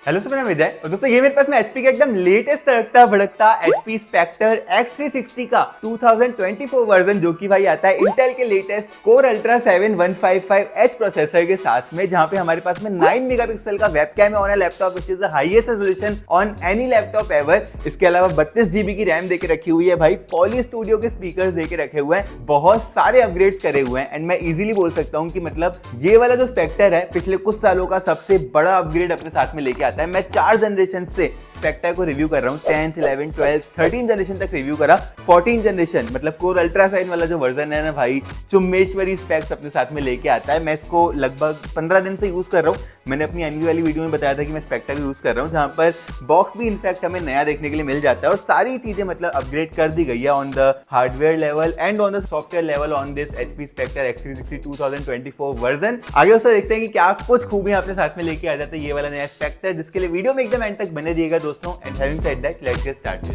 Hello sir, मेरा विजय और दोस्तों ये मेरे पास में एचपी का एकदम लेटेस्ट तड़कता भड़कता एचपी स्पेक्टर X360 का 2024 वर्जन जो कि भाई आता है इंटेल के latest core ultra 7 155H processor के साथ में, जहां पे हमारे पास में 9 मेगापिक्सल का वेबकैम है on a laptop which is the highest resolution on any laptop ever. इसके अलावा 32 जीबी की रैम देके रखी हुई है भाई, पॉली स्टूडियो के स्पीकर्स देके रखे हुए हैं, बहुत सारे अपग्रेड्स करे हुए हैं एंड मैं इजीली बोल सकता हूं कि मतलब ये वाला जो स्पेक्टर है पिछले कुछ सालों का सबसे बड़ा अपग्रेड अपने साथ में लेके आता है। मैं 4 जनरेशन से स्पेक्टर को रिव्यू कर रहा हूं, 10th 11th 12th 13 जनरेशन तक रिव्यू करा। 14 जनरेशन मतलब कोर अल्ट्रा साइन वाला जो वर्जन है ना भाई, चुम्मेश्वरी स्पेक्स अपने साथ में लेके आता है। मैं इसको लगभग 15 दिन से यूज कर रहा हूं। मैंने अपनी एनवी वाली वीडियो में बताया था कि मैं स्पेक्टर यूज कर रहा हूं, जहां पर बॉक्स भी इनफैक्ट हमें नया देखने के लिए मिल जाता है और सारी चीजें मतलब अपग्रेड कर दी गई है on the hardware level and on the software level on this HP Spectre X360 2024 version. आगे उससे देखते हैं कि क्या कुछ खूबियां अपने साथ में लेके आ जाते हैं ये वाला नया स्पेक्टर, जिसके लिए वीडियो में एकदम एंड तक बने रहिएगा दोस्तों। And having said that, let's get started.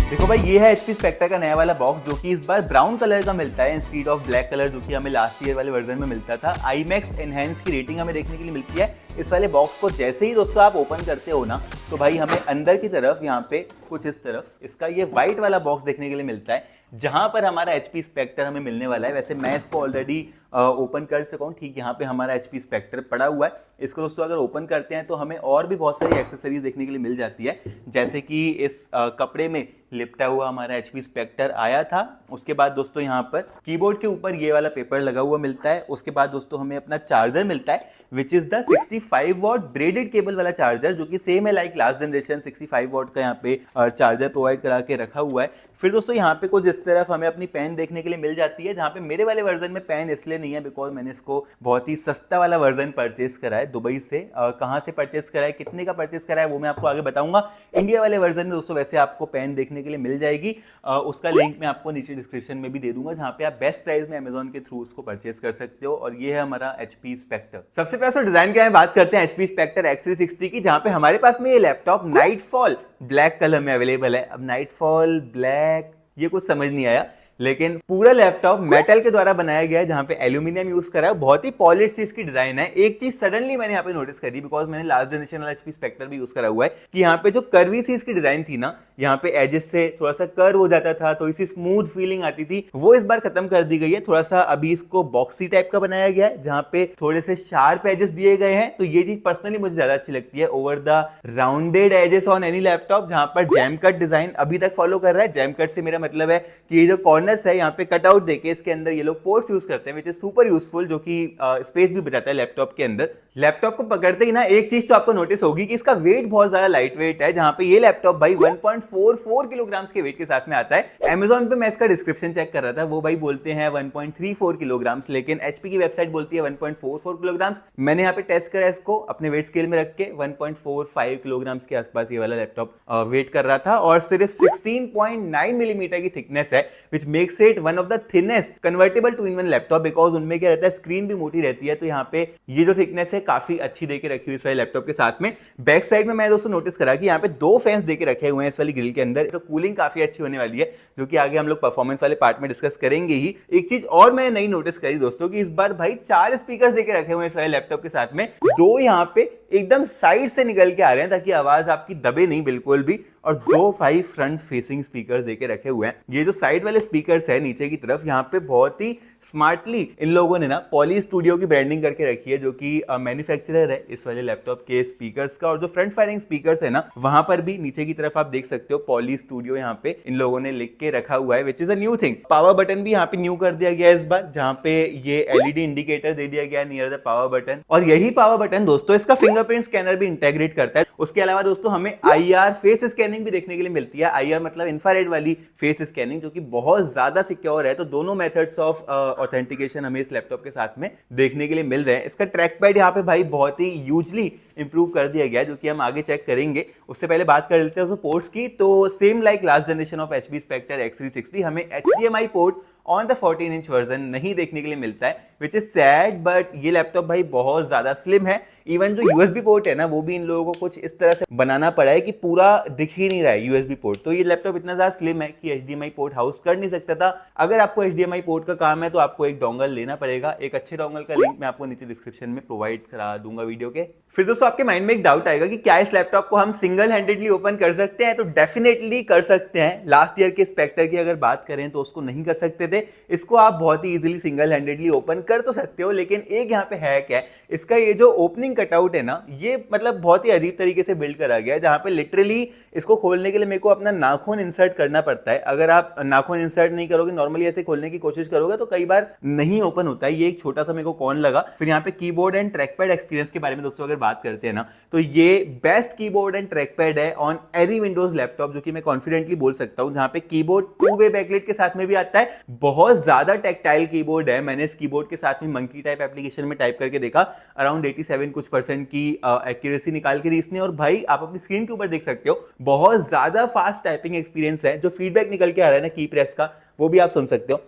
देखो भाई, ये है एचपी स्पेक्टर का नया वाला बॉक्स जो कि इस बार ब्राउन कलर का मिलता है इंस्टीड ऑफ ब्लैक कलर जो कि हमें लास्ट ईयर वाले वर्जन में मिलता था। IMAX एनहेंस की रेटिंग हमें देखने के लिए मिलती है इस वाले बॉक्स को। जैसे ही दोस्तों आप ओपन करते हो ना, तो भाई हमें अंदर की तरफ यहाँ पे कुछ इस तरफ इसका ये व्हाइट वाला बॉक्स देखने के लिए मिलता है, जहां पर हमारा एचपी स्पेक्टर हमें मिलने वाला है। वैसे मैं इसको ऑलरेडी ओपन कर चुका हूँ, ठीक यहाँ पे हमारा एचपी स्पेक्टर पड़ा हुआ है। इसको दोस्तों अगर ओपन करते हैं तो हमें और भी बहुत सारी एक्सेसरीज देखने के लिए मिल जाती है, जैसे कि इस कपड़े में लिपटा हुआ हमारा एचपी स्पेक्टर आया था। उसके बाद दोस्तों यहाँ पर कीबोर्ड के ऊपर ये वाला पेपर लगा हुआ मिलता है। उसके बाद दोस्तों हमें अपना चार्जर मिलता है which is the 65 watt braided cable वाला चार्जर, जो कि सेम है लाइक लास्ट जनरेशन। 65 वॉट का यहाँ पे चार्जर प्रोवाइड करा के रखा हुआ है। फिर दोस्तों यहाँ पे कुछ इस तरफ हमें अपनी पेन देखने के लिए मिल जाती है, जहाँ पे मेरे वाले वर्जन में पेन इसलिए नहीं है बिकॉज मैंने इसको बहुत ही सस्ता वाला वर्जन परचेज करा है दुबई से। कहाँ से परचेज करा है, कितने का परचेज करा है वो मैं आपको आगे बताऊंगा। इंडिया वाले वर्जन में दोस्तों वैसे आपको पेन देखने के लिए मिल जाएगी, उसका लिंक मैं आपको नीचे डिस्क्रिप्शन में भी दे दूंगा, जहाँ पे आप बेस्ट प्राइस में अमेजोन के थ्रू उसको परचेज कर सकते हो। और ये है हमारा एचपी स्पेक्टर। सबसे पहले डिजाइन क्या है बात करते हैं एचपी स्पेक्टर X360 की, जहाँ पे हमारे पास में ये लैपटॉप नाइटफॉल ब्लैक कलर में अवेलेबल है। अब नाइटफॉल ब्लैक ये कुछ समझ नहीं आया, लेकिन पूरा लैपटॉप मेटल के द्वारा बनाया गया है, जहां पे एल्यूमिनियम यूज करा है। बहुत ही पॉलिश चीज की डिजाइन है। एक चीज सडनली मैंने यहाँ पे नोटिस करी, बिकॉज मैंने लास्ट जनरेशन वाला एचपी स्पेक्टर भी यूज करा हुआ है, कि यहाँ पे जो कर्वी सी इसकी डिजाइन थी ना, यहाँ पे एजेस से थोड़ा सा कर्व हो जाता था, थोड़ी सी स्मूथ फीलिंग आती थी, वो इस बार खत्म कर दी गई है। थोड़ा सा अभी इसको बॉक्सी टाइप का बनाया गया है, जहाँ पे थोड़े से शार्प एजेस दिए गए हैं। तो ये चीज पर्सनली मुझे ज्यादा अच्छी लगती है over the rounded edges on any laptop, जहाँ पर जैम कट डिजाइन अभी तक फॉलो कर रहा है। जैम कट से मेरा मतलब है कि ये जो कॉर्नर्स है यहाँ पे कट आउट देके इसके अंदर ये लोग पोर्ट्स यूज करते हैं, विच इज सुपर यूजफुल, जो कि स्पेस भी बचाता है लैपटॉप के अंदर। लैपटॉप को पकड़ते ही ना एक चीज तो आपको नोटिस होगी कि इसका वेट बहुत ज्यादा लाइट वेट है, जहां पे ये लैपटॉप भाई 1.44 किलोग्राम के वेट के साथ में आता है। Amazon पे मैं इसका डिस्क्रिप्शन चेक कर रहा था, वो भाई बोलते हैं 1.34 किलोग्राम, लेकिन एचपी की वेबसाइट बोलती है 1.44 किलोग्राम। मैंने यहाँ पे टेस्ट करा इसको अपने वेट स्केल में रख के, 1.45 किलोग्राम के आसपास ये वाला लैपटॉप वेट कर रहा था, और सिर्फ 16.9 मिलीमीटर की थिकनेस है, which makes it one of the thinnest convertible two in one laptop, because उनमें क्या रहता है स्क्रीन भी मोटी रहती है। तो यहाँ पे ये जो थिकनेस है काफी अच्छी देके रखी हुई इस वाले लैपटॉप के साथ में। बैक साइड में मैं दोस्तों नोटिस करा कि यहाँ पे 2 फैंस देके रखे हुए हैं इस वाली ग्रिल के अंदर, तो कूलिंग काफी अच्छी होने वाली है, जो कि आगे हम लोग परफॉर्मेंस वाले पार्ट में डिस्कस करेंगे ही। एक चीज और मैंने नहीं नोटिस करी दोस्तों कि इस बार भाई 4 स्पीकर्स देके रखे हुए हैं इस वाले लैपटॉप के साथ में। 2 यहाँ पे एकदम साइड से निकल के आ रहे हैं ताकि आवाज आपकी दबे नहीं बिल्कुल भी, और 2 भाई फ्रंट फेसिंग स्पीकर्स देके रखे हुए हैं। ये जो साइड वाले स्पीकर्स है नीचे की तरफ, यहाँ पे बहुत ही स्मार्टली इन लोगों ने ना पॉली स्टूडियो की ब्रांडिंग करके रखी है, जो कि मैन्युफैक्चरर है इस वाले लैपटॉप के स्पीकर्स का। और जो फ्रंट फायरिंग स्पीकर्स है ना, वहां पर भी नीचे की तरफ आप देख सकते हो पॉली स्टूडियो यहाँ पे इन लोगों ने लिख के रखा हुआ है, which is a new thing. Power button भी यहाँ पे न्यू कर दिया गया है इस बार, जहाँ पे ये एलईडी इंडिकेटर दे दिया गया नियर द पावर बटन। और यही पावर बटन दोस्तों इसका फिंगरप्रिंट स्कैनर भी इंटेग्रेट करता है। उसके अलावा दोस्तों हमें IR फेस स्कैनिंग भी देखने के लिए मिलती है। IR मतलब इंफ्रारेड वाली फेस स्कैनिंग, जो कि बहुत ज्यादा सिक्योर है। तो दोनों मेथड्स ऑफ ऑथेंटिकेशन हमें इस लैपटॉप के साथ में देखने के लिए मिल रहे हैं। इसका ट्रैक पैड यहाँ पे भाई बहुत ही यूजली इंप्रूव कर दिया गया है, जो कि हम आगे चेक करेंगे। उससे पहले बात कर लेते हैं उसको पोर्ट्स की। तो same like last generation of HP Spectre X360 हमें HDMI port on the 14 inch version नहीं देखने के लिए मिलता है, विच इज सैड। बट ये लैपटॉप भाई बहुत ज्यादा स्लिम है। इवन जो USB पोर्ट है ना, वो भी इन लोगों को कुछ इस तरह से बनाना पड़ा है कि पूरा दिख ही नहीं रहा है USB पोर्ट। तो ये लैपटॉप इतना ज्यादा स्लिम है कि HDMI पोर्ट हाउस कर नहीं सकता था। अगर आपको HDMI पोर्ट का काम है तो आपको एक डोंगल लेना पड़ेगा। एक अच्छे डोंगल का लिंक मैं आपको नीचे डिस्क्रिप्शन में प्रोवाइड करा दूंगा वीडियो के। फिर दोस्तों आपके माइंड में एक डाउट आएगा कि क्या इस लैपटॉप को हम सिंगल हैंडेडली ओपन कर सकते हैं? तो डेफिनेटली कर सकते हैं। लास्ट ईयर के स्पेक्टर की अगर बात करें तो उसको नहीं कर सकते थे, इसको आप बहुत ही इजीली सिंगल हैंडेडली ओपन कर तो सकते हो। लेकिन एक यहाँ पे हैक है, इसका ये जो ओपनिंग कटआउट है ना, ये मतलब बहुत ही अजीब तरीके से बिल्ड करा गया है, जहाँ पे लिटरली इसको खोलने के लिए मेरे को अपना नाखून इंसर्ट करना पड़ता है। अगर आप नाखून इंसर्ट नहीं करोगे, नॉर्मली ऐसे खोलने की कोशिश करोगे तो कई बार नहीं ओपन होता है। ये एक छोटा सा मेरे को कौन लगा। फिर यहाँ पे कीबोर्ड एंड ट्रैकपैड एक्सपीरियंस के बारे में दोस्तों अगर बात करते हैं ना, तो ये बेस्ट कीबोर्ड एंड ट्रैकपैड है ऑन एनी विंडोज लैपटॉप, जो कि मैं कॉन्फिडेंटली बोल सकता हूं। जहां पे कीबोर्ड 2-वे बैकलाइट के साथ में भी आता है, बहुत ज्यादा टेक्टाइल कीबोर्ड है। मैंने इस कीबोर्ड के साथ में मंकी टाइप एप्लीकेशन में टाइप करके देखा, अराउंड 87 कुछ % की एक्यूरेसी निकाल के दी इसने। और भाई आप अपनी स्क्रीन के ऊपर देख सकते हो, बहुत ज्यादा फास्ट टाइपिंग एक्सपीरियंस है। जो फीडबैक निकल के आ रहा है ना की प्रेस का, वो भी आप सुन सकते हो।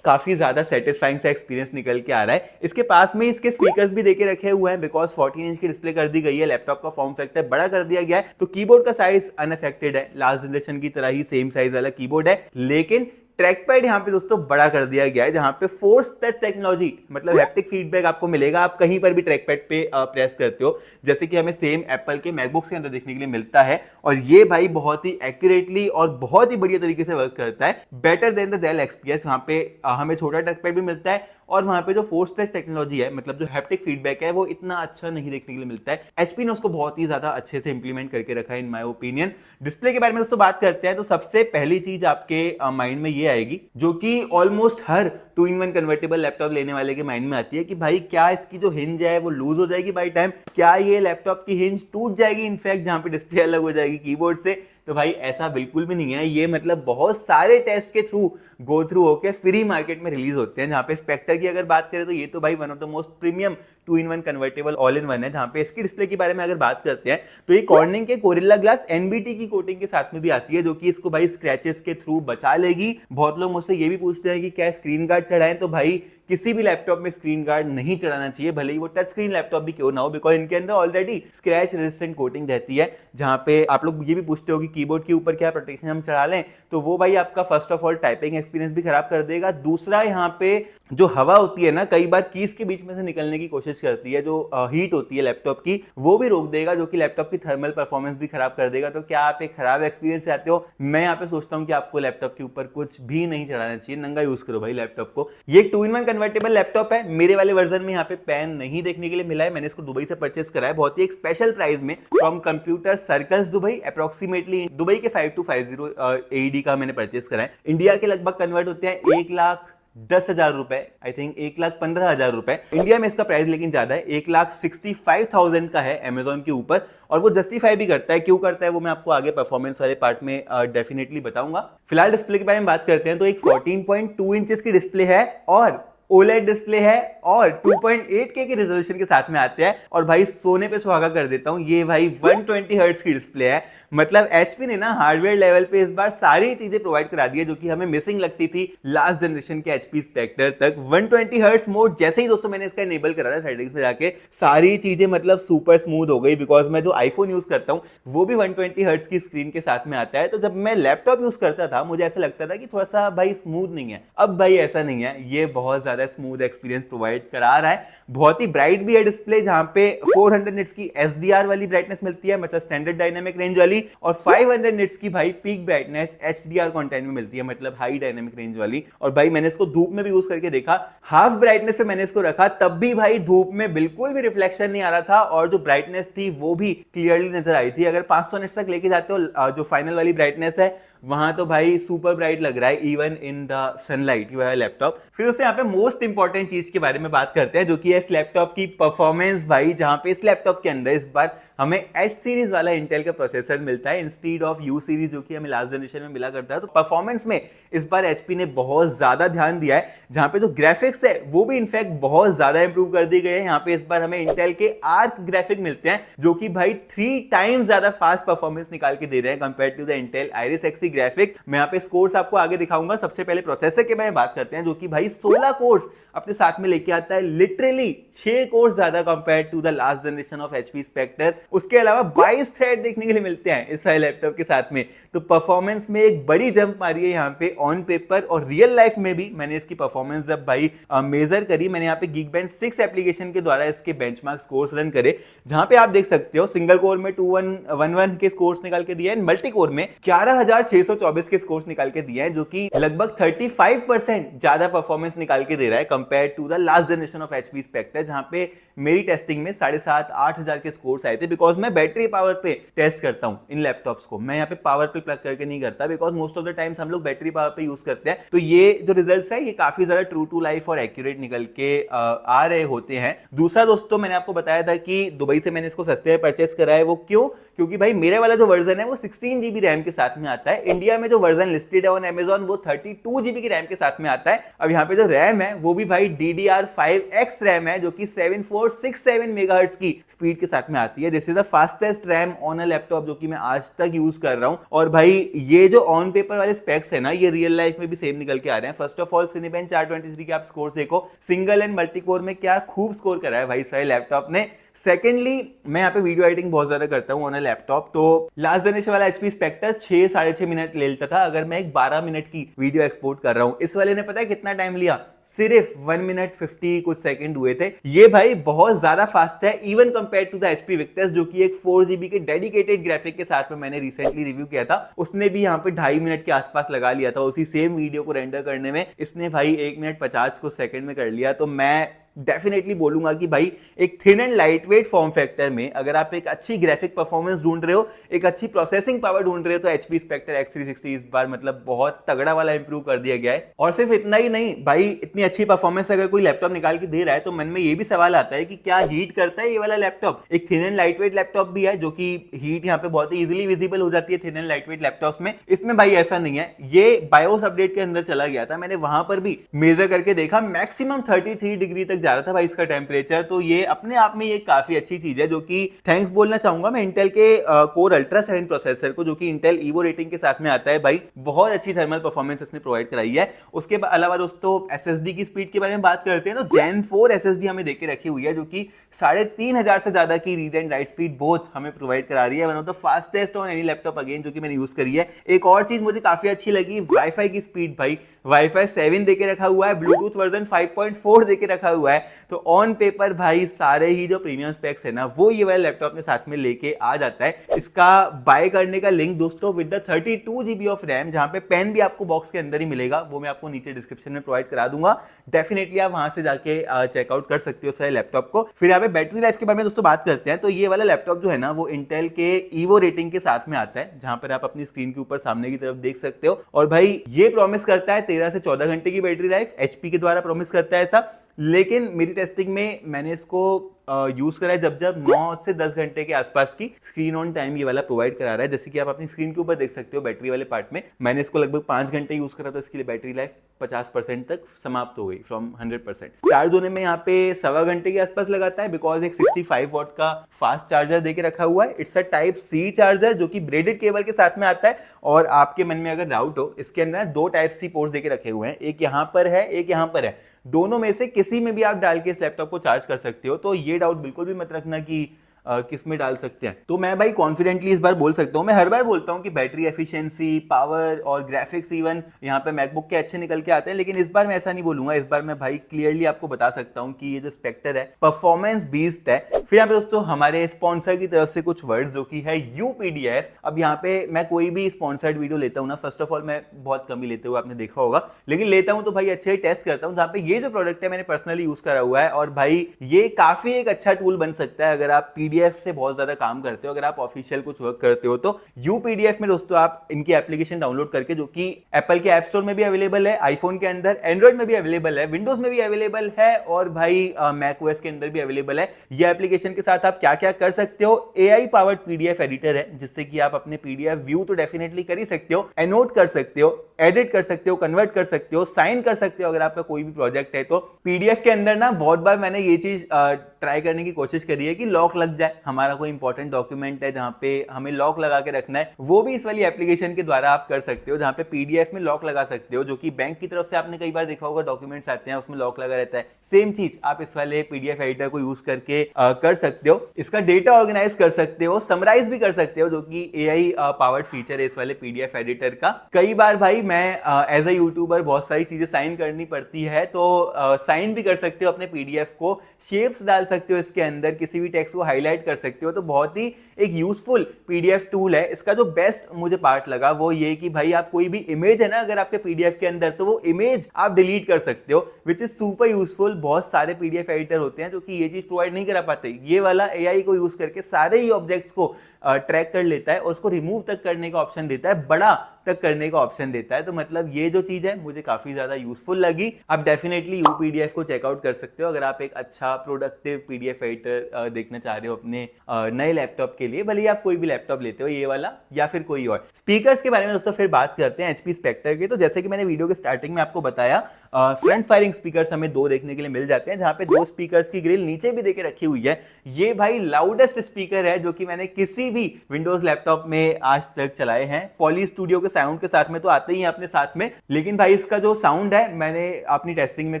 काफी ज्यादा सेटिस्फाइंग सा एक्सपीरियंस निकल के आ रहा है। इसके पास में इसके स्पीकर्स भी देके रखे हुए हैं, बिकॉज 14 इंच की डिस्प्ले कर दी गई है। लैपटॉप का फॉर्म फैक्टर बड़ा कर दिया गया है, तो कीबोर्ड का साइज अनअफेक्टेड है। लास्ट जनरेशन की तरह ही सेम साइज वाला कीबोर्ड है। लेकिन ट्रैकपैड यहाँ पे दोस्तों बड़ा कर दिया गया है, जहां पे फोर्स टच टेक्नोलॉजी, मतलब हैप्टिक फीडबैक आपको मिलेगा। आप कहीं पर भी ट्रैकपैड पे प्रेस करते हो, जैसे कि हमें सेम एप्पल के मैकबुक्स के अंदर देखने के लिए मिलता है। और ये भाई बहुत ही एक्यूरेटली और बहुत ही बढ़िया तरीके से वर्क करता है, better than the Dell XPS। वहां पे हमें छोटा ट्रैकपैड भी मिलता है, और वहां पे जो फोर्स टच टेक्नोलॉजी है, मतलब जो हैप्टिक फीडबैक है, वो इतना अच्छा नहीं देखने के लिए मिलता है। HP ने उसको बहुत ही ज्यादा अच्छे से इंप्लीमेंट करके रखा है इन माय ओपिनियन। डिस्प्ले के बारे में दोस्तों बात करते हैं, तो सबसे पहली चीज आपके माइंड में ये आएगी, जो कि ऑलमोस्ट हर 2-in-1 कन्वर्टेबल लैपटॉप लेने वाले के माइंड में आती है, कि भाई क्या इसकी जो हिंज है वो लूज हो जाएगी बाई टाइम? क्या ये लैपटॉप की हिंज टूट जाएगी इनफैक्ट, जहां पे डिस्प्ले अलग हो जाएगी कीबोर्ड से? तो भाई ऐसा बिल्कुल भी नहीं है। ये मतलब बहुत सारे टेस्ट के थ्रू गो थ्रू होकर फ्री मार्केट में रिलीज होते हैं। जहां पे स्पेक्टर की अगर बात करें तो ये तो भाई one of the most premium 2-in-1 convertible all in one है। जहां पे इसकी डिस्प्ले के बारे में अगर बात करते हैं तो ये कॉर्निंग के गोरिल्ला ग्लास NBT की कोटिंग के साथ में भी आती है, जो कि इसको भाई स्क्रैचेस के थ्रू बचा लेगी। बहुत लोग मुझसे ये भी पूछते हैं कि क्या स्क्रीन गार्ड चढ़ाएं, तो भाई किसी भी लैपटॉप में स्क्रीन गार्ड नहीं चढ़ाना चाहिए, भले ही वो टच स्क्रीन लैपटॉप भी क्यों ना हो, बिकॉज इनके अंदर ऑलरेडी स्क्रैच रेजिस्टेंट कोटिंग रहती है। जहां पे आप लोग ये भी पूछते हो कि कीबोर्ड के ऊपर क्या प्रोटेक्शन हम चढ़ा लें, तो वो भाई आपका first of all typing experience भी खराब कर देगा। दूसरा, यहाँ पे जो हवा होती है ना, कई बार कीज के बीच में से निकलने की कोशिश करती है, जो हीट होती है लैपटॉप की, वो भी रोक देगा, जो कि लैपटॉप की थर्मल परफॉर्मेंस भी खराब कर देगा। तो क्या आप एक खराब एक्सपीरियंस चाहते हो? मैं यहाँ पे सोचता हूँ कि आपको लैपटॉप के ऊपर कुछ भी नहीं चढ़ाना चाहिए, नंगा यूज करो भाई लैपटॉप को। ये 2-in-1 कन्वर्टेबल लैपटॉप है। मेरे वाले वर्जन में यहाँ पे पेन नहीं देखने के लिए मिला है। मैंने इसको दुबई से परचेस करा है, बहुत ही एक स्पेशल प्राइस में, from computer circles Dubai. Approximately Dubai के 5250 AED का मैंने परचेस करा है। इंडिया के लगभग कन्वर्ट होते हैं 1,10,000 रुपए, आई थिंक 1,15,000 रुपए। इंडिया में इसका प्राइस लेकिन ज्यादा है, 1,65,000 का है अमेजोन के ऊपर। और वो जस्टिफाई भी करता है, क्यों करता है वो मैं आपको आगे परफॉर्मेंस वाले पार्ट में डेफिनेटली बताऊंगा। फिलहाल डिस्प्ले के बारे में बात करते हैं, तो एक 14.2 इंचेस की डिस्प्ले है, और OLED डिस्प्ले है, और 2.8K के रेजोल्यूशन के साथ में आते हैं। और भाई सोने पे सुहागा कर देता हूं, ये भाई 120 हर्ट्ज की डिस्प्ले है। मतलब HP ने ना हार्डवेयर लेवल पे इस बार सारी चीजें प्रोवाइड करा दी है, जो कि हमें मिसिंग लगती थी लास्ट जनरेशन के HP Spectre तक। 120 हर्ट्ज मोड जैसे ही दोस्तों मैंने इसका इनेबल करा ना सेटिंग्स में जाके, सारी चीजें मतलब सुपर स्मूथ हो गई। बिकॉज मैं जो आईफोन यूज करता हूं वो भी 120 हर्ट्ज की स्क्रीन के साथ में आता है। तो जब मैं लैपटॉप यूज करता था मुझे ऐसा लगता था कि थोड़ा सा भाई स्मूथ नहीं है। अब भाई ऐसा नहीं है, ये बहुत ज्यादा स्मूथ एक्सपीरियंस प्रोवाइड करा रहा है। बहुत ही ब्राइट भी है डिस्प्ले, जहां पे 400 निट्स की SDR वाली ब्राइटनेस मिलती है, मतलब स्टैंडर्ड डायनेमिक रेंज वाली, और 500 निट्स की भाई पीक ब्राइटनेस HDR कंटेंट में मिलती है, मतलब हाई डायनेमिक रेंज वाली। और भाई मैंने इसको धूप में भी यूज करके देखा, हाफ ब्राइटनेस पे मैंने इसको रखा, तब भी भाई धूप में बिल्कुल भी रिफ्लेक्शन नहीं आ रहा था, और जो ब्राइटनेस थी वो भी क्लियरली नजर आई थी। अगर 500 निट्स तक लेके जाते हो, जो फाइनल वाली ब्राइटनेस है वहां तो भाई सुपर ब्राइट लग रहा है इवन इन द सनलाइट ये वाला लैपटॉप। फिर उससे यहाँ पे मोस्ट इंपॉर्टेंट चीज के बारे में बात करते हैं जो कि है इस लैपटॉप की परफॉर्मेंस भाई, जहां पे इस लैपटॉप के अंदर इस बार हमें एच सीरीज वाला इंटेल का प्रोसेसर मिलता है इंस्टीड ऑफ यू सीरीज जो कि हमें लास्ट जनरेशन में मिला करता है। तो परफॉर्मेंस में इस बार एचपी ने बहुत ज्यादा ध्यान दिया है, जहां पे जो ग्राफिक्स है वो भी इनफैक्ट बहुत ज्यादा इंप्रूव कर दी गई है। यहाँ पे इस बार हमें इंटेल के आर्क ग्राफिक मिलते हैं जो कि भाई 3 टाइम्स ज्यादा फास्ट परफॉर्मेंस निकाल के दे रहे हैं compare to the Intel Iris Xe graphic. मैं यहाँ पे स्कोर्स आपको आगे दिखाऊंगा। सबसे पहले प्रोसेसर के बारे में बात करते हैं जो कि भाई 16 कोर्स अपने साथ में लेके आता है, लिटरली 6 कोर्स ज्यादा compare to the last generation of HP Spectre. उसके अलावा 22 थ्रेड देखने के लिए मिलते हैं इस वाले लैपटॉप के साथ में। तो परफॉर्मेंस में एक बड़ी जंप मारी है यहाँ पे ऑन पेपर, और रियल लाइफ में भी मैंने इसकी परफॉर्मेंस जब भाई मेजर करी, मैंने यहाँ पे Geekbench 6 एप्लीकेशन के द्वारा इसके बेंचमार्क स्कोर्स रन करे, जहां पे आप देख सकते हो सिंगल कोर में 2111 के स्कोर्स निकाल के दिए हैं, मल्टी कोर में 11624 के स्कोर्स निकाल के दिए हैं, जो कि लगभग 35% ज्यादा परफॉर्मेंस निकाल के दे रहा है compare to the last generation of HP Spectre, जहां पे मेरी टेस्टिंग में 7,500-8,000 के स्कोर्स आए थे। बिकॉज मैं बैटरी पावर पे टेस्ट करता हूं इन लैपटॉप्स को, मैं यहाँ पे पावर पे प्लग करके नहीं करता, because most of the times हम लोग बैटरी पावर पे यूज करते हैं। तो ये जो रिजल्ट्स है ये काफी ज्यादा ट्रू टू लाइफ और एक्यूरेट निकल के आ रहे होते हैं। दूसरा दोस्तों, मैंने आपको बताया था कि दुबई से मैंने इसको सस्ते में परचेस करा है। वो क्यों? क्योंकि भाई मेरे वाला जो वर्जन है वो 16 GB रैम के साथ में आता है। इंडिया में जो वर्जन लिस्टेड है ऑन अमेजॉन वो 32 GB की रैम के साथ में आता है। अब यहाँ पे जो रैम है वो भी भाई DDR5X रैम है, जो कि 7467 मेगाहर्ट्ज की स्पीड के साथ में आती है। This is the fastest RAM on a laptop जो कि मैं आज तक यूज कर रहा हूं। और भाई ये जो ऑन पेपर वाले स्पेक्स है ना, ये रियल लाइफ में भी सेम निकल के आ रहे हैं। फर्स्ट ऑफ ऑल Cinebench 423 के आप स्कोर देखो, सिंगल एंड मल्टी कोर में क्या खूब स्कोर करा है भाई इस वाले लैपटॉप ने। सेकेंडली, मैं यहाँ पे वीडियो एडिटिंग बहुत ज्यादा करता हूँ ऑन अ लैपटॉप, तो लास्ट जनरेशन वाला एचपी स्पेक्टर 6-6.5 मिनट ले लेता था अगर मैं एक 12 मिनट की वीडियो एक्सपोर्ट कर रहा हूँ। इस वाले ने पता है कितना टाइम लिया? सिर्फ 1 मिनट 50 कुछ सेकंड हुए थे। ये भाई बहुत ज्यादा फास्ट है even compare to the HP Victus, जो कि एक 4 GB के डेडिकेटेड ग्राफिक के साथ में मैंने रिसेंटली रिव्यू किया था। उसने भी यहाँ पे 2.5 मिनट के आसपास लगा लिया था उसी सेम वीडियो को रेंडर करने में। इसने भाई 1 मिनट 50 कुछ सेकंड में कर लिया। तो मैं डेफिनेटली बोलूंगा कि भाई एक thin and light weight form factor में अगर आप एक अच्छी ग्राफिक परफॉर्मेंस ढूंढ रहे हो, एक अच्छी प्रोसेसिंग पावर ढूंढ रहे हो, तो एचपी स्पेक्टर X360 इस बार मतलब बहुत तगड़ा वाला इंप्रूव कर दिया गया है। और सिर्फ इतना ही नहीं भाई, इतनी अच्छी परफॉर्मेंस अगर कोई लैपटॉप निकाल के दे रहा है तो मन में ये भी सवाल आता है कि क्या हीट करता है ये वाला लैपटॉप? एक thin and light weight laptop भी है जो कि हीट यहाँ पे बहुत ही इजीली विजिबल हो जाती है thin and light weight laptops में। इसमें भाई ऐसा नहीं है। ये बायोस अपडेट के अंदर चला गया था, मैंने वहां पर भी मेजर करके देखा, मैक्सिमम 33 डिग्री तक जा रहा था भाई इसका टेम्परेचर। तो ये अपने आप में ये काफी अच्छी चीज है, जो कि थैंक्स बोलना चाहूंगा मैं इंटेल के कोर अल्ट्रा 7 प्रोसेसर को, जो कि इंटेल ईवो रेटिंग के साथ में आता है। भाई बहुत अच्छी थर्मल परफॉर्मेंस इसने प्रोवाइड कराई है। उसके अलावा दोस्तों एसएसडी की स्पीड के बारे में बात करते हैं तो Gen 4 एसएसडी हमें देके रखी हुई है, जो कि 3500 से ज्यादा की read and right speed both हमें प्रोवाइड करा रही है। One of the fastest on any laptop again, जो कि मैंने यूज करी है। एक और चीज मुझे काफी अच्छी लगी, वाईफाई की स्पीड। भाई वाईफाई 7 देके रखा हुआ है, ब्लूटूथ वर्जन 5.4 देके रखा हुआ है। तो ऑन पेपर भाई सारे ही जो प्रीमियम स्पेक्स है ना, वो ये वाला लैपटॉप में साथ में लेके आ जाता है। इसका बाय करने का लिंक दोस्तों with the 32 GB of RAM, जहां पे पेन भी आपको बॉक्स के अंदर ही मिलेगा, वो मैं आपको नीचे डिस्क्रिप्शन में प्रोवाइड करा दूंगा। डेफिनेटली आप वहां से जाके चेकआउट कर सकते हो सारे लैपटॉप को। फिर यहाँ पे बैटरी लाइफ के बारे में दोस्तों बात करते हैं तो ये वाला लैपटॉप जो है ना, वो इंटेल के ईवो रेटिंग के साथ में आता है, जहां पर आप अपनी स्क्रीन के ऊपर सामने की तरफ देख सकते हो। और भाई ये प्रॉमिस करता है 13 से 14 घंटे की बैटरी लाइफ, एचपी के द्वारा प्रॉमिस करता है ऐसा। लेकिन मेरी टेस्टिंग में मैंने इसको यूज करा है जब 9 से 10 घंटे के आसपास की स्क्रीन ऑन टाइम ये वाला प्रोवाइड करा रहा है। जैसे कि आप अपनी स्क्रीन के ऊपर देख सकते हो बैटरी वाले पार्ट में, मैंने इसको लगभग 5 घंटे यूज करा तो इसके लिए बैटरी लाइफ 50% तक समाप्त हो गई फ्रॉम 100%। चार्ज होने में यहाँ पे 1.25 घंटे के आसपास लगाता है, बिकॉज एक 65 वॉट का फास्ट चार्जर देके रखा हुआ है। It's a type C charger जो कि ब्रेडेड केबल के साथ में आता है। और आपके मन में अगर डाउट हो, इसके अंदर 2 टाइप सी पोर्ट्स देके रखे हुए हैं, एक यहाँ पर है, एक यहाँ पर है। दोनों में से किसी में भी आप डाल के इस लैपटॉप को चार्ज कर सकते हो। तो ये डाउट बिल्कुल भी मत रखना कि किस में डाल सकते हैं। तो मैं भाई कॉन्फिडेंटली इस बार बोल सकता हूँ, मैं हर बार बोलता हूँ कि बैटरी एफिशिएंसी, पावर और ग्राफिक्स इवन यहाँ पे मैकबुक के अच्छे निकल के आते हैं, लेकिन इस बार मैं ऐसा नहीं बोलूंगा। इस बार मैं भाई क्लियरली आपको बता सकता हूँ कि ये जो स्पेक्टर है परफॉर्मेंस बीस्ट है। फिर यहाँ पे दोस्तों हमारे स्पॉन्सर की तरफ से कुछ वर्ड्स, जो कि है यूपीडीएफ। अब यहाँ पे मैं कोई भी स्पॉन्सर्ड वीडियो लेता हूँ ना, फर्स्ट ऑफ ऑल मैं बहुत कम ही लेते हुए आपने देखा होगा, लेकिन लेता हूँ तो भाई अच्छे ही टेस्ट करता हूँ। जहाँ पे ये जो प्रोडक्ट है मैंने पर्सनली यूज करा हुआ है, और भाई ये काफी एक अच्छा टूल बन सकता है अगर आप पीडीएफ पीडीएफ से बहुत ज्यादा काम करते हो, अगर आप ऑफिशियल कुछ वर्क करते हो तो यूपीडीएफ में दोस्तों आप इनकी एप्लीकेशन डाउनलोड करके, जो कि एप्पल के ऐप स्टोर में भी अवेलेबल है, आईफोन के अंदर, एंड्रॉइड में भी अवेलेबल है, विंडोज में भी अवेलेबल है और भाई मैक ओएस के अंदर भी अवेलेबल है। ये एप्लीकेशन के साथ आप क्या क्या कर सकते हो, एआई पावर्ड पीडीएफ एडिटर है जिससे कि आप अपने पीडीएफ व्यू तो डेफिनेटली कर ही सकते हो, एनोट कर सकते हो, एडिट कर सकते हो, कन्वर्ट कर सकते हो, साइन कर सकते हो अगर आपका कोई भी प्रोजेक्ट है तो। पीडीएफ के अंदर ना बहुत बार मैंने ये चीज ट्राई करने की कोशिश करी है कि लॉक लग जाए, हमारा कोई इंपॉर्टेंट डॉक्यूमेंट है जहां पे हमें लॉक लगा के रखना है, वो भी इस वाली एप्लीकेशन के द्वारा आप कर सकते हो, जहां पे पीडीएफ में लॉक लगा सकते हो, जो कि बैंक की तरफ से आपने कई बार देखा होगा डॉक्यूमेंट्स आते हैं उसमें लॉक लगा रहता है। सेम चीज आप इस वाले पीडीएफ एडिटर को यूज करके कर सकते हो, इसका डेटा ऑर्गेनाइज कर सकते हो, समराइज भी कर सकते हो, जो कि एआई पावर्ड फीचर है इस वाले पीडीएफ एडिटर का। कई बार भाई मैं एज अ यूट्यूबर बहुत सारी चीजें साइन करनी पड़ती है तो साइन भी कर सकते हो अपने पीडीएफ को, शेप्स डाल सकते हो इसके अंदर, किसी भी टेक्स्ट को हाईलाइट कर सकते हो, तो बहुत ही एक यूजफुल पीडीएफ टूल है। इसका जो बेस्ट मुझे पार्ट लगा वो ये कि भाई आप कोई भी इमेज है ना अगर आपके पीडीएफ के अंदर, तो वो इमेज आप डिलीट कर सकते हो, विच इज सुपर यूजफुल। बहुत सारे पीडीएफ एडिटर होते हैं जो कि ये चीज प्रोवाइड नहीं करा पाते, ये वाला एआई को यूज करके सारे ही ऑब्जेक्ट्स को ट्रैक कर लेता है और उसको रिमूव तक करने का ऑप्शन देता है, बड़ा तक करने का ऑप्शन देता है। तो मतलब ये जो चीज है मुझे काफी ज्यादा यूजफुल लगी। आप डेफिनेटली यूपीडीएफ को चेकआउट कर सकते हो अगर आप एक अच्छा प्रोडक्टिव पीडीएफ एडिटर देखना चाह रहे हो अपने नए लैपटॉप के लिए, भले ही आप कोई भी लैपटॉप लेते हो, ये वाला या फिर कोई और। स्पीकर्स के बारे में दोस्तों फिर बात करते हैं एचपी स्पेक्टर के। तो जैसे कि मैंने वीडियो के स्टार्टिंग में आपको बताया, फ्रंट फायरिंग स्पीकर्स हमें दो देखने के लिए मिल जाते हैं, जहां पे दो स्पीकर्स की ग्रिल नीचे भी देके रखी हुई है। ये भाई लाउडेस्ट स्पीकर है जो कि मैंने किसी भी विंडोज लैपटॉप में आज तक चलाए हैं। पॉली स्टूडियो के साउंड के साथ में तो आते ही हैं अपने साथ में, लेकिन भाई इसका जो साउंड है मैंने अपनी टेस्टिंग में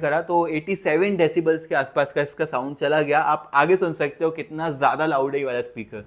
करा तो 87 डेसिबल्स के आसपास का इसका साउंड चला गया। आप आगे सुन सकते हो कितना ज्यादा लाउड है ये वाला स्पीकर।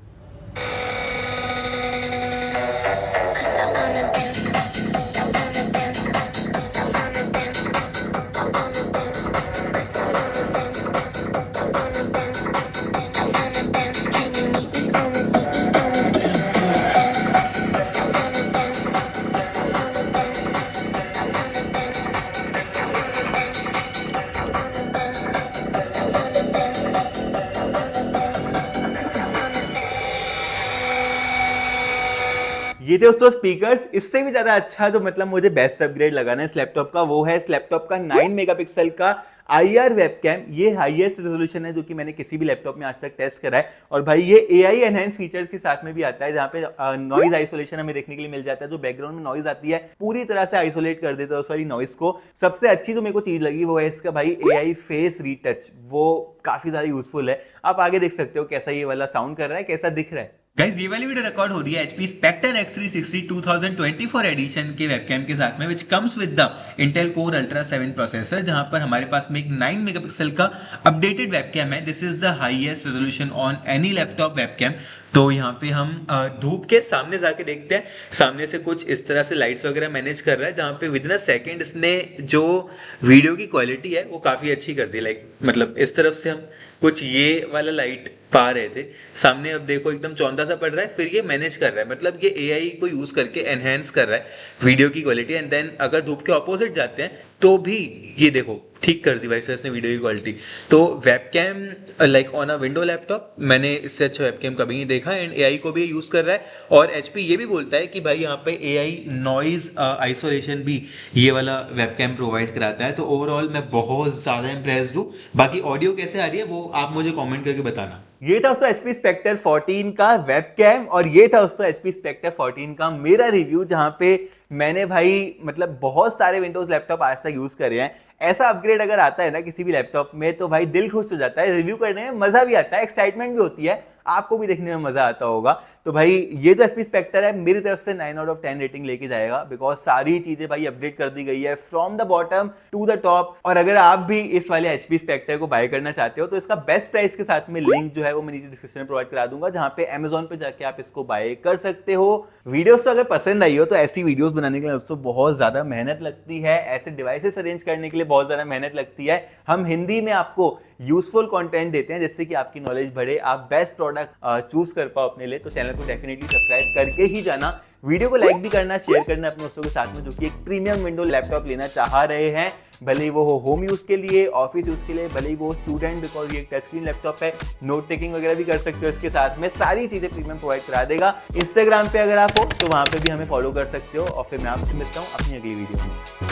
ये थे दोस्तों स्पीकर्स। इससे भी ज्यादा अच्छा जो मतलब मुझे बेस्ट अपग्रेड लगाना है इस लैपटॉप का, वो है इस लैपटॉप का 9 मेगापिक्सल का IR वेबकैम। ये हाईएस्ट रेजोल्यूशन है जो कि मैंने किसी भी लैपटॉप में आज तक टेस्ट करा है। और भाई ये AI एनहेंस फीचर्स के साथ में भी आता है, जहाँ पे नॉइज आइसोलेशन हमें देखने के लिए मिल जाता है। जो बैकग्राउंड में नॉइज आती है पूरी तरह से आइसोलेट कर देता है उस वाली नॉइज को। सबसे अच्छी जो मेरे को चीज लगी वो है इसका भाई AI फेस रीटच, वो काफी ज्यादा यूजफुल है। आप आगे देख सकते हो कैसा ये वाला साउंड कर रहा है, कैसा दिख रहा है। गाइस ये वाली वीडियो रिकॉर्ड हो रही है HP Spectre X360 2024 एडिशन के वेबकैम के साथ में, which comes with the Intel Core Ultra 7 processor, जहां पर हमारे पास में एक 9 मेगापिक्सल का अपडेटेड वेबकैम है। This is the highest resolution on any laptop webcam. तो यहाँ पे हम धूप के सामने जाके देखते हैं, सामने से कुछ इस तरह से लाइट्स वगैरह मैनेज कर रहा है, जहाँ पे विद इन अ सेकेंड इसने जो वीडियो की क्वालिटी है वो काफ़ी अच्छी कर दी। लाइक मतलब इस तरफ से हम कुछ ये वाला लाइट पा रहे थे, सामने अब देखो एकदम चौंधा सा पड़ रहा है, फिर ये मैनेज कर रहा है, मतलब ये AI को यूज़ करके एनहेंस कर रहा है वीडियो की क्वालिटी। एंड देन अगर धूप के ऑपोजिट जाते हैं तो भी ये देखो ठीक कर दी भाई सर इसने वीडियो की क्वालिटी। तो webcam like on a window laptop मैंने इससे अच्छा वेबकैम कभी नहीं देखा। एंड AI को भी यूज़ कर रहा है, और HP ये भी बोलता है कि भाई यहाँ पे AI नॉइज आइसोलेशन भी ये वाला वेबकैम प्रोवाइड कराता है। तो ओवरऑल मैं बहुत ज़्यादा इंप्रेस्ड हूँ। बाकी ऑडियो कैसे आ रही है वो आप मुझे कॉमेंट करके बताना। ये था दोस्तों HP Spectre 14 का वेबकैम, और ये था दोस्तों HP Spectre 14 का मेरा रिव्यू, जहां पे मैंने भाई मतलब बहुत सारे विंडोज लैपटॉप आज तक यूज करे हैं। ऐसा अपग्रेड अगर आता है ना किसी भी लैपटॉप में तो भाई दिल खुश हो जाता है, रिव्यू करने में मजा भी आता है, एक्साइटमेंट भी होती है, आपको भी देखने में मजा आता होगा। तो भाई ये जो HP Spectre है मेरी तरफ से 9 आउट ऑफ 10 रेटिंग लेके जाएगा, बिकॉज सारी चीजें भाई अपडेट कर दी गई है from the bottom to the top. और अगर आप भी इस वाले HP Spectre को बाय करना चाहते हो तो इसका बेस्ट प्राइस के साथ में लिंक जो है वो मैं नीचे डिस्क्रिप्शन में प्रोवाइड करा दूंगा, जहां पे Amazon पे जाके आप इसको बाय कर सकते हो। वीडियोस तो अगर पसंद आई हो तो ऐसी वीडियोस बनाने के लिए दोस्तों बहुत ज्यादा मेहनत लगती है, ऐसे डिवाइसेस अरेंज करने के लिए बहुत ज्यादा मेहनत लगती है। हम हिंदी में आपको यूजफुल कंटेंट देते हैं जिससे कि आपकी नॉलेज बढ़े, आप बेस्ट प्रोडक्ट चूज कर पाओ अपने लिए। तो चैनल को डेफिनेटली सब्सक्राइब करके ही जाना। वीडियो को लाइक भी करना, शेयर करना अपने दोस्तों के साथ में जो कि एक प्रीमियम विंडो लैपटॉप लेना चाह रहे हैं, भले ही वो हो होम यूज के लिए, ऑफिस यूज के लिए, भले ही वो स्टूडेंट, बिकॉज ये एक टच स्क्रीन लैपटॉप है, नोट टेकिंग वगैरह भी कर सकते हो इसके साथ में, सारी चीजें प्रीमियम प्रोवाइड करा देगा। इंस्टाग्राम पे अगर आप हो तो वहां पे भी हमें फॉलो कर सकते हो और फिर मैं आपसे मिलता हूँ अपनी अगली वीडियो में।